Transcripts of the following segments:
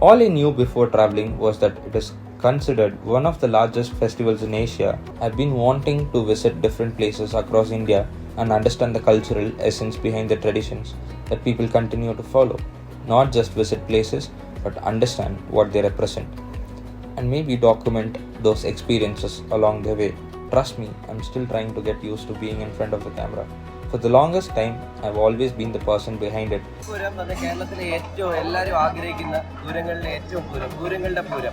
All I knew before traveling was that it is considered one of the largest festivals in Asia. I've been wanting to visit different places across India and understand the cultural essence behind the traditions that people continue to follow. Not just visit places, but understand what they represent and maybe document those experiences along the way. Trust me, I'm still trying to get used to being in front of the camera. For the longest time, I've always been the person behind it.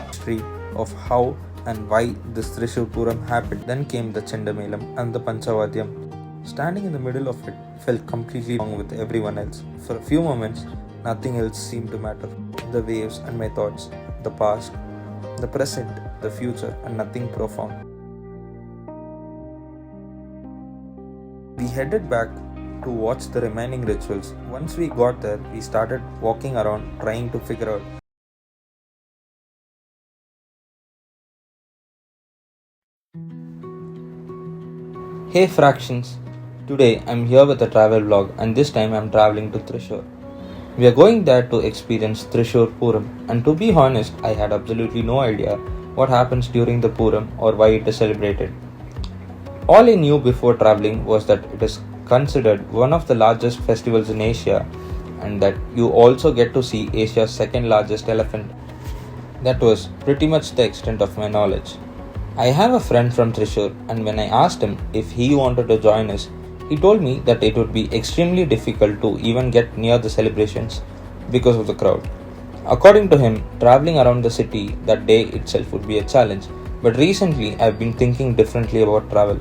History of how and why this Thrissur Pooram happened. Then came the Chenda Melam and the Panchavadyam. Standing in the middle of it felt completely wrong with everyone else. For a few moments, nothing else seemed to matter. The waves and my thoughts, the past, the present, the future, and nothing profound. We headed back to watch the remaining rituals. Once we got there, we started walking around trying to figure out Hey fractions! Today I'm here with a travel vlog and this time I'm traveling to Thrissur. We are going there to experience Thrissur Pooram, and to be honest, I had absolutely no idea what happens during the Pooram or why it is celebrated. All I knew before traveling was that it is considered one of the largest festivals in Asia and that you also get to see Asia's second largest elephant. That was pretty much the extent of my knowledge. I have a friend from Thrissur, and when I asked him if he wanted to join us, he told me that it would be extremely difficult to even get near the celebrations because of the crowd. According to him, traveling around the city that day itself would be a challenge, but recently I've been thinking differently about travel.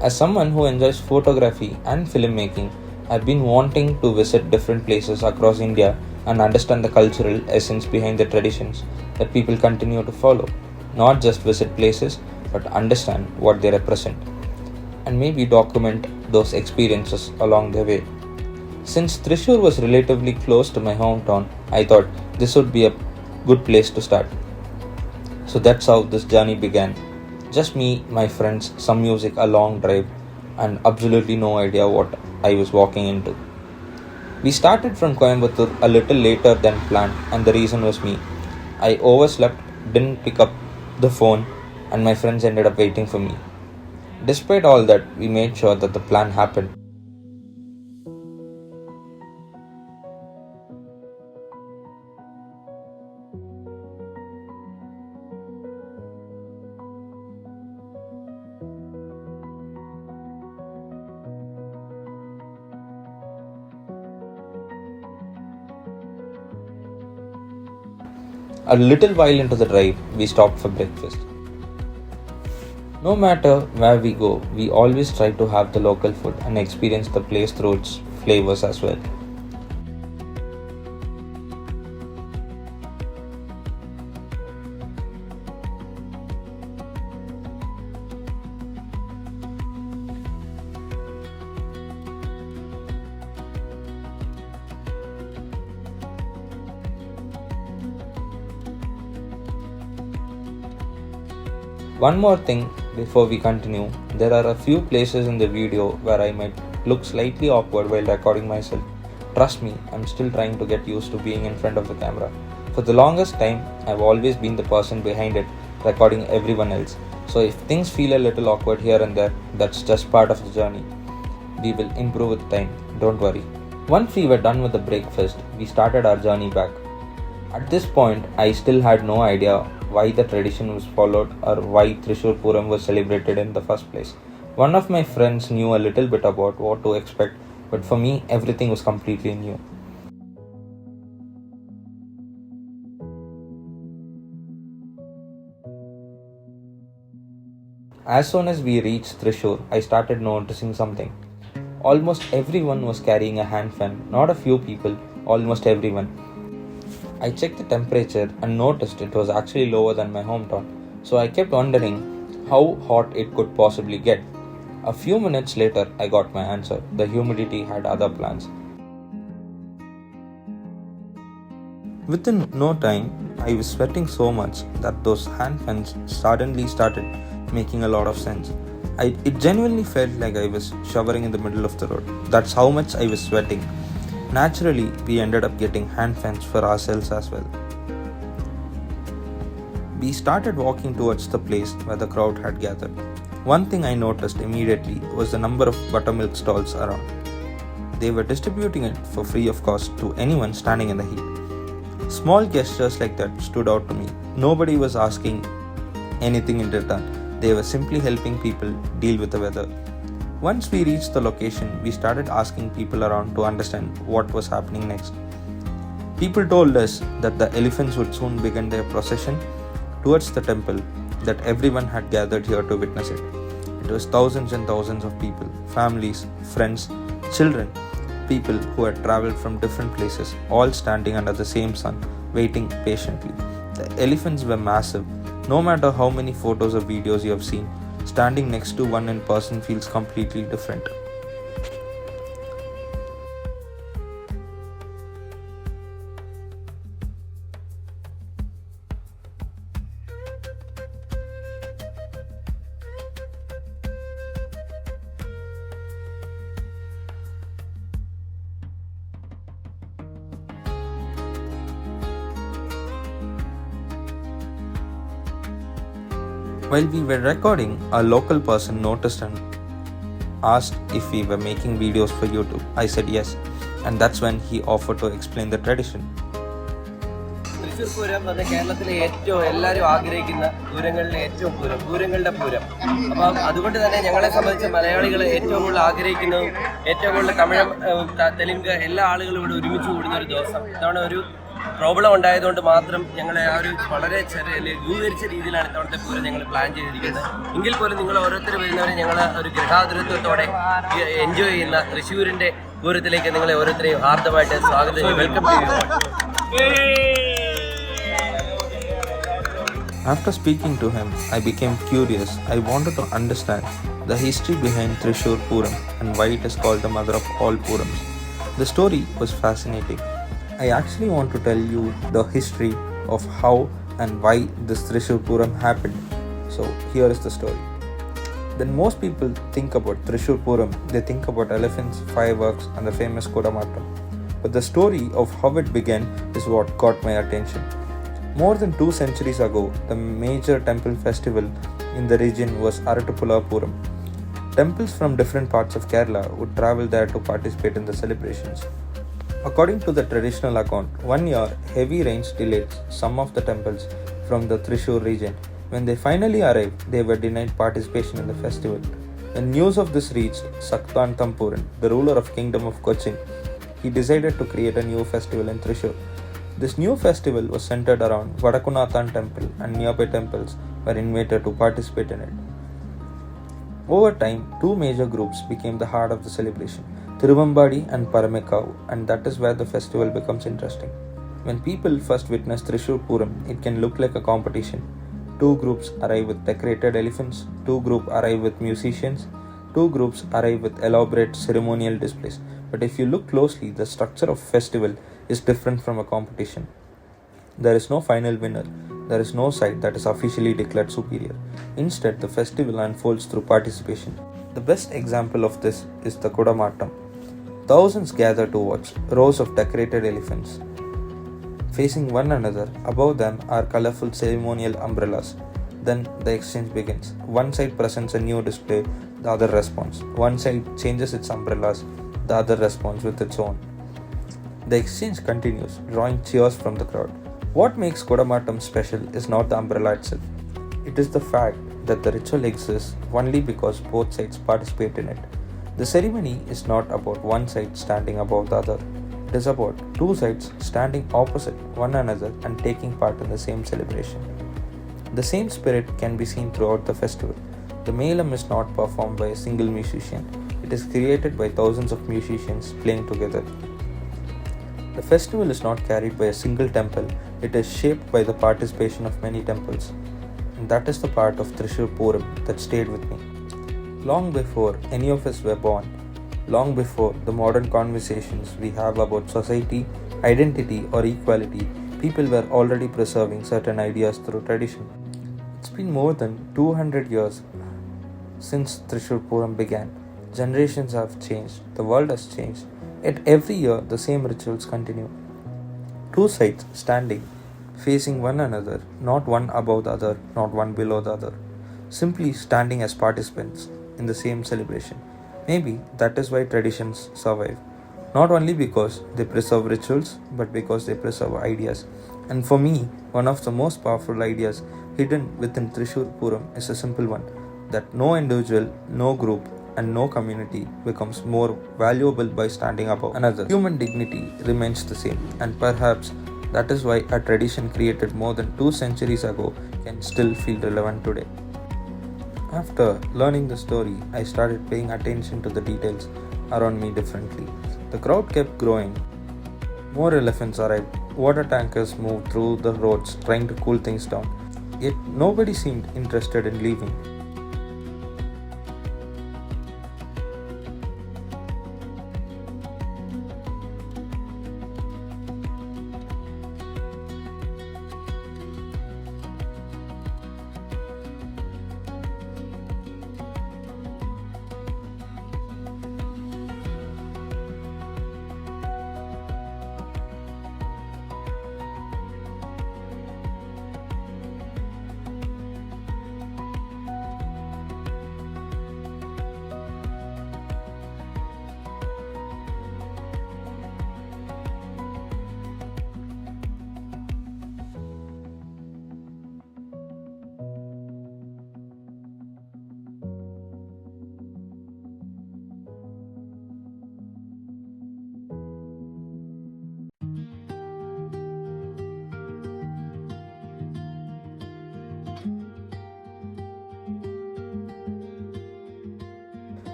As someone who enjoys photography and filmmaking, I've been wanting to visit different places across India and understand the cultural essence behind the traditions that people continue to follow. Not just visit places, but understand what they represent and maybe document those experiences along the way. Since Thrissur was relatively close to my hometown, I thought this would be a good place to start. So that's how this journey began. Just me, my friends, some music, a long drive, and absolutely no idea what I was walking into. We started from Coimbatore a little later than planned, and the reason was me. I overslept, didn't pick up the phone, and my friends ended up waiting for me. Despite all that, we made sure that the plan happened. A little while into the drive, we stopped for breakfast. No matter where we go, we always try to have the local food and experience the place through its flavors as well. One more thing before we continue, there are a few places in the video where I might look slightly awkward while recording myself. Trust me, I'm still trying to get used to being in front of the camera. For the longest time, I've always been the person behind it, recording everyone else. So if things feel a little awkward here and there, that's just part of the journey. We will improve with time, don't worry. Once we were done with the breakfast, we started our journey back. At this point, I still had no idea why the tradition was followed or why Thrissur Pooram was celebrated in the first place. One of my friends knew a little bit about what to expect, but for me, everything was completely new. As soon as we reached Thrissur, I started noticing something. Almost everyone was carrying a hand fan, not a few people, almost everyone. I checked the temperature and noticed it was actually lower than my hometown, so I kept wondering how hot it could possibly get. A few minutes later, I got my answer. The humidity had other plans. Within no time, I was sweating so much that those hand fans suddenly started making a lot of sense. It genuinely felt like I was showering in the middle of the road. That's how much I was sweating. Naturally, we ended up getting hand fans for ourselves as well. We started walking towards the place where the crowd had gathered. One thing I noticed immediately was the number of buttermilk stalls around. They were distributing it for free of cost to anyone standing in the heat. Small gestures like that stood out to me. Nobody was asking anything in return. They were simply helping people deal with the weather. Once we reached the location, we started asking people around to understand what was happening next. People told us that the elephants would soon begin their procession towards the temple, that everyone had gathered here to witness it. It was thousands and thousands of people, families, friends, children, people who had traveled from different places, all standing under the same sun, waiting patiently. The elephants were massive. No matter how many photos or videos you have seen, standing next to one in person feels completely different. While we were recording, a local person noticed and asked if we were making videos for YouTube. I said yes, and that's when he offered to explain the tradition. Thrissur Pooram is കേരളത്തിലെ ഏറ്റവും എല്ലാവരും ആഗ്രഹിക്കുന്ന പൂരങ്ങളിലെ ഏറ്റവും പൂരങ്ങളുടെ പൂരം. അപ്പോൾ അതുകൊണ്ട് തന്നെ ഞങ്ങളെ സംബന്ധിച്ച് മലയാളികൾ ഏറ്റവും കൂടുതൽ ആഗ്രഹിക്കുന്നതും ഏറ്റവും കൂടുതൽ തമിഴ് തെലുങ്ക് എല്ലാ ആളുകളും ഇവിടെ ഒരുമിച്ച് കൂടുന്ന ഒരു ദിവസം. ഇതവണ ഒരു പ്രോബ്ലം ഉണ്ടായതുകൊണ്ട് മാത്രം ഞങ്ങളെ ആ ഒരു വളരെ ലഘൂകരിച്ച രീതിയിലാണ് ഇത്തവണത്തെ പൂരം ഞങ്ങൾ പ്ലാൻ ചെയ്തിരിക്കുന്നത്. എങ്കിൽ പോലും നിങ്ങൾ ഓരോരുത്തർ വരുന്നവരെ ഞങ്ങൾ ഒരു ഗൃഹാതുരത്വത്തോടെ എൻജോയ് ചെയ്യുന്ന തൃശ്ശൂരിൻ്റെ പൂരത്തിലേക്ക് നിങ്ങളെ ഓരോരുത്തരെയും ഹാർദമായിട്ട് സ്വാഗതം ചെയ്യും. Welcome to you. After speaking to him, I became curious. I wanted to understand the history behind Thrissur Pooram and why it is called the mother of all Poorams. The story was fascinating. I actually want to tell you the history of how and why this Thrissur Pooram happened. So here is the story. When most people think about Thrissur Pooram, they think about elephants, fireworks and the famous Coimbatore. But the story of how it began is what caught my attention. More than 2 centuries ago, the major temple festival in the region was Arattupuzha Pooram. Temples from different parts of Kerala would travel there to participate in the celebrations. According to the traditional account, one year heavy rains delayed some of the temples from the Thrissur region. When they finally arrived, they were denied participation in the festival. When news of this reached Snehatheeram Temple, the ruler of Kingdom of Cochin, he decided to create a new festival in Thrissur. This new festival was centered around Vadakkunnathan Temple, and nearby temples were invited to participate in it. Over time, 2 major groups became the heart of the celebration, Tiruvambadi and Paramekkavu, and that is where the festival becomes interesting. When people first witness Thrissur Pooram, it can look like a competition. 2 groups arrive with decorated elephants, 2 groups arrive with musicians, 2 groups arrive with elaborate ceremonial displays. But if you look closely, the structure of festival is different from a competition. There is no final winner. There is no side that is officially declared superior. Instead, the festival unfolds through participation. The best example of this is the Coimbatore. Thousands gather to watch rows of decorated elephants facing one another. Above them are colorful ceremonial umbrellas. Then the exchange begins. One side presents a new display, the other responds. One side changes its umbrellas, the other responds with its own. The exchange continues, drawing cheers from the crowd. What makes Coimbatore special is not the umbrella itself. It is the fact that the ritual exists only because both sides participate in it. The ceremony is not about one side standing above the other. It is about 2 sides standing opposite one another and taking part in the same celebration. The same spirit can be seen throughout the festival. The Melam is not performed by a single musician. It is created by thousands of musicians playing together. The festival is not carried by a single temple. It is shaped by the participation of many temples. And that is the part of Thrissur Pooram that stayed with me. Long before any of us were born, long before the modern conversations we have about society, identity or equality, people were already preserving certain ideas through tradition. It's been more than 200 years since Thrissur Pooram began. Generations have changed, the world has changed, yet every year the same rituals continue. 2 sides standing facing one another, not one above the other, not one below the other, simply standing as participants in the same celebration. Maybe that is why traditions survive, not only because they preserve rituals, but because they preserve ideas. And for me, one of the most powerful ideas hidden within Thrissur Pooram is a simple one, that no individual, no group, and no community becomes more valuable by standing above another. Human dignity remains the same, and perhaps that is why a tradition created more than 2 centuries ago can still feel relevant today. After learning the story, I started paying attention to the details around me differently. The crowd kept growing. More elephants arrived. Water tankers moved through the roads trying to cool things down. Yet nobody seemed interested in leaving.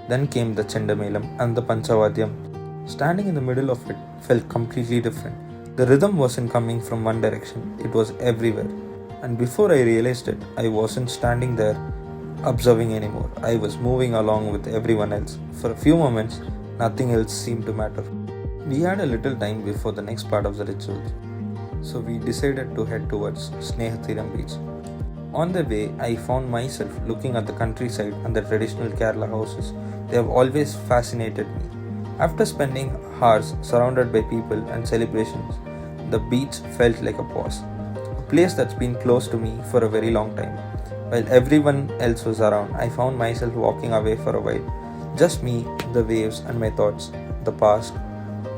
Then came the Chenda Melam and the Panchavadyam. Standing in the middle of it felt completely different. The rhythm wasn't coming from one direction, it was everywhere. And before I realized it, I wasn't standing there observing anymore. I was moving along with everyone else. For a few moments, nothing else seemed to matter. We had a little time before the next part of the ritual, so we decided to head towards Snehatheeram Beach. On the way, I found myself looking at the countryside and the traditional Kerala houses. They have always fascinated me. After spending hours surrounded by people and celebrations, the beach felt like a pause. A place that's been close to me for a very long time. While everyone else was around, I found myself walking away for a while. Just me, the waves, and my thoughts. The past,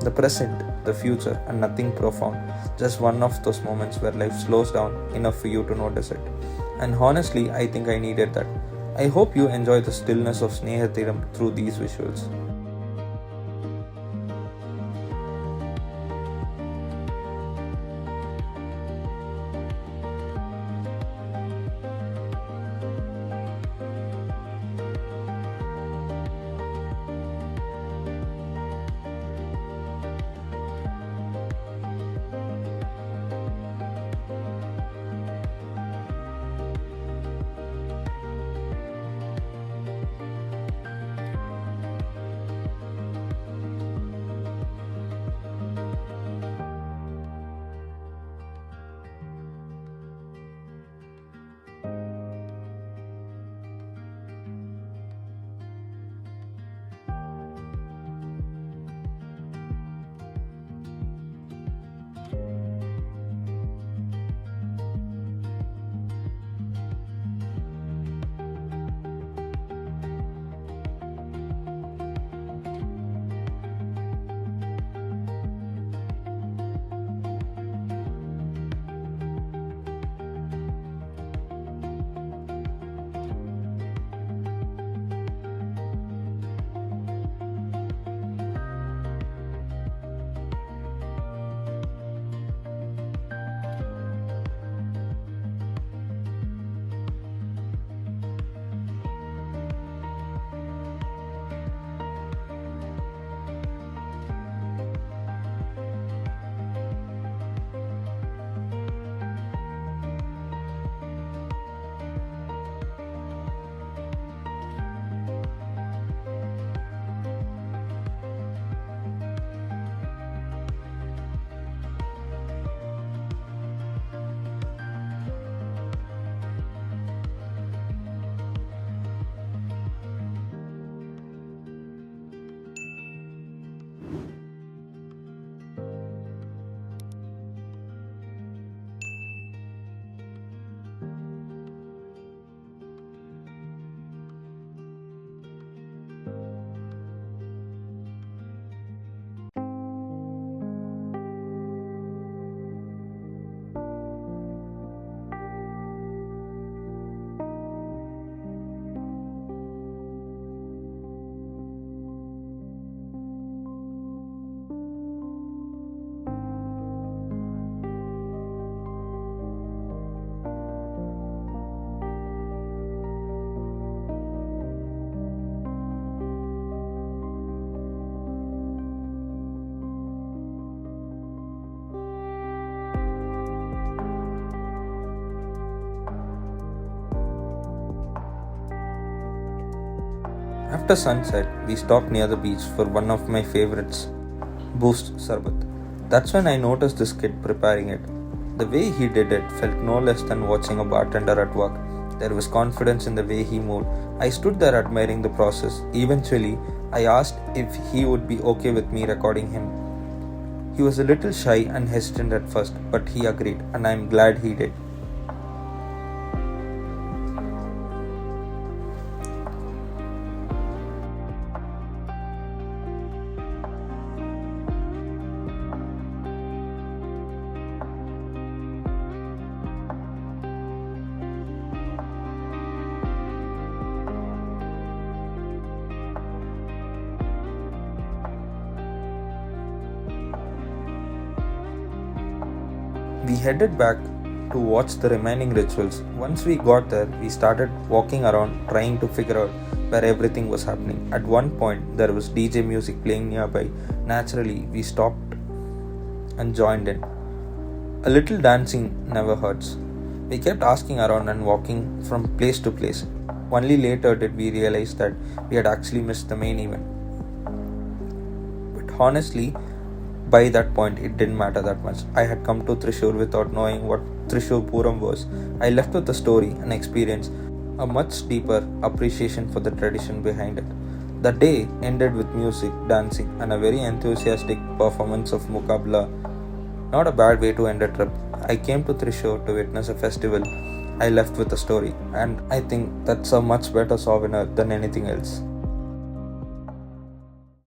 the present, the future, and nothing profound. Just one of those moments where life slows down enough for you to notice it. And honestly, I think I needed that. I hope you enjoy the stillness of Snehatheeram through these visuals. After sunset, we stopped near the beach for one of my favorites, Boost Sarbat. That's when I noticed this kid preparing it. The way he did it felt no less than watching a bartender at work. There was confidence in the way he moved. I stood there admiring the process. Eventually, I asked if he would be okay with me recording him. He was a little shy and hesitant at first, but he agreed, and I'm glad he did. We headed back to watch the remaining rituals. Once we got there, we started walking around trying to figure out where everything was happening. At one point, there was DJ music playing nearby. Naturally, we stopped and joined in. A little dancing never hurts. We kept asking around and walking from place to place. Only later did we realize that we had actually missed the main event. But honestly, by that point, it didn't matter that much. I had come to Thrissur without knowing what Thrissur Pooram was. I left with a story, an experience, a much deeper appreciation for the tradition behind it. The day ended with music, dancing, and a very enthusiastic performance of Mukabla. Not a bad way to end a trip. I came to Thrissur to witness a festival. I left with a story, and I think that's a much better souvenir than anything else.